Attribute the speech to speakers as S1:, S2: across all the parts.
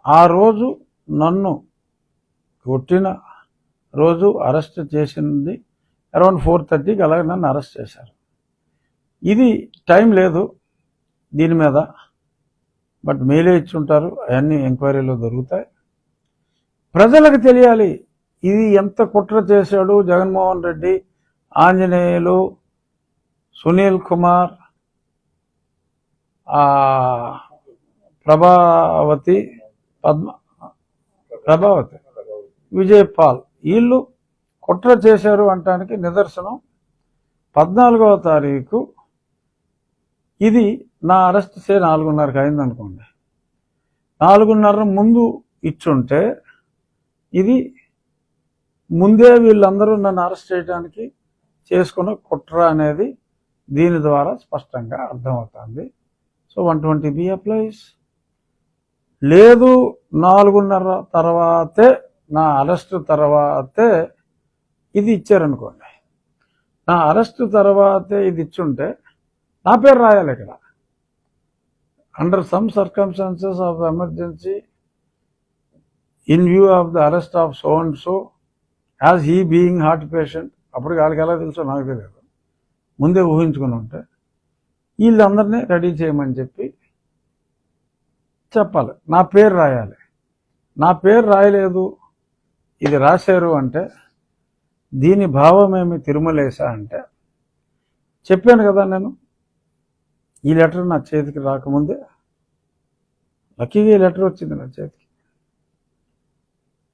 S1: ఆ రోజు నన్ను కొట్టిన రోజు అరెస్ట్ చేసింది అరౌండ్ 4:30కి అలాగే నన్ను అరెస్ట్ చేశారు. ఇది టైం లేదు దీని మీద, బట్ మెయిలే ఇచ్చుంటారు, అవన్నీ ఎంక్వైరీలో దొరుకుతాయి. ప్రజలకు తెలియాలి ఇది ఎంత కుట్ర చేశాడు జగన్మోహన్ రెడ్డి, ఆంజనేయులు, సునీల్ కుమార్, ప్రభావతి, విజయపాల్, వీళ్ళు కుట్ర చేశారు అంటానికి నిదర్శనం 14వ తారీఖు. ఇది నా అరెస్ట్ 4:30కి అయిందనుకోండి, 4:30 ముందు ఇచ్చుంటే ఇది ముందే వీళ్ళందరూ నన్ను అరెస్ట్ చేయడానికి చేసుకున్న కుట్ర అనేది దీని ద్వారా స్పష్టంగా అర్థమవుతుంది. So 120B applies. లేదు 4:30 తర్వాతే, నా అరెస్ట్ తర్వాతే ఇది ఇచ్చారనుకోండి, నా అరెస్ట్ తర్వాతే ఇది ఇచ్చుంటే నా పేరు రాయాలి ఇక్కడ. Under some circumstances of emergency in view of the arrest of so and so as he being heart patient. అప్పుడు వాళ్ళకి ఎలా తెలుసో నాకు తెలియదు, ముందే ఊహించుకుని ఉంటే వీళ్ళందరినీ రెడీ చేయమని చెప్పాలి. నా పేరు రాయాలి. నా పేరు రాయలేదు, ఇది రాశారు అంటే దీని భావమేమి తిరుమలేసా అంటే, చెప్పాను కదా నేను ఈ లెటర్ నా చేతికి రాకముందే, లక్కీగా ఈ లెటర్ వచ్చింది నా చేతికి.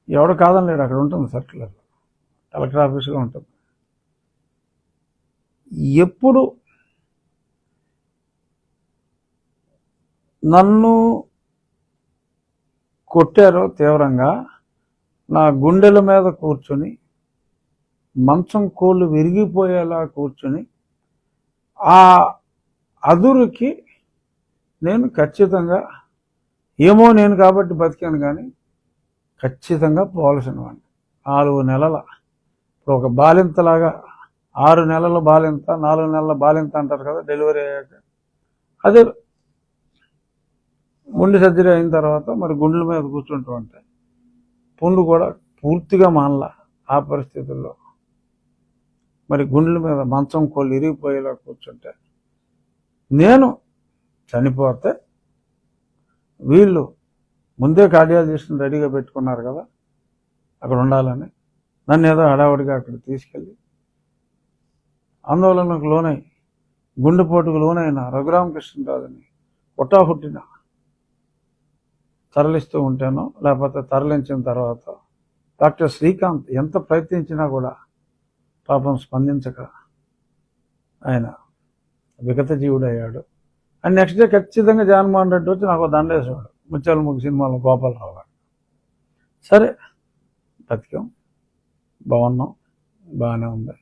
S1: ఎవడు కాదనలేడు, అక్కడ ఉంటుంది సర్క్యులర్, కలెక్టర్ ఆఫీసులో ఉంటుంది. ఎప్పుడు నన్ను కొట్టారో తీవ్రంగా, నా గుండెల మీద కూర్చొని మంచం కోళ్ళు విరిగిపోయేలా కూర్చొని ఆ అదురుకి నేను ఖచ్చితంగా, ఏమో నేను కాబట్టి బతికాను కానీ ఖచ్చితంగా పోవలసిన వాడిని. 4 నెలల, ఇప్పుడు ఒక బాలింతలాగా 6 నెలల బాలింత, 4 నెలల బాలింత అంటారు కదా డెలివరీ అయ్యాక, అదే గుండె సర్జరీ అయిన తర్వాత మరి గుండెల మీద కూర్చుంటూ ఉంటే పుండు కూడా పూర్తిగా మానలా. ఆ పరిస్థితుల్లో మరి గుండెల మీద మంచం కోళ్ళు ఇరిగిపోయేలా కూర్చుంటే, నేను చనిపోతే వీళ్ళు ముందే కార్డియాలజిస్ట్ని రెడీగా పెట్టుకున్నారు కదా అక్కడ ఉండాలని, నన్ను ఏదో హడావుడిగా అక్కడ తీసుకెళ్ళి ఆందోళనకు లోనై గుండెపోటుకు లోనైన రఘురామకృష్ణరాజుని హుట్టిన తరలిస్తూ ఉంటానో, లేకపోతే తరలించిన తర్వాత డాక్టర్ శ్రీకాంత్ ఎంత ప్రయత్నించినా కూడా పాపం స్పందించక ఆయన విగత జీవుడయ్యాడు. అండ్ నెక్స్ట్ డే ఖచ్చితంగా జగన్మోహన్ రెడ్డి వచ్చి నాకు దండేసేవాడు, ముత్యాల ముగ్గు సినిమాలో గోపాలరావు గారు. సరే బతికాం, బాగున్నాం, బాగానే ఉంది.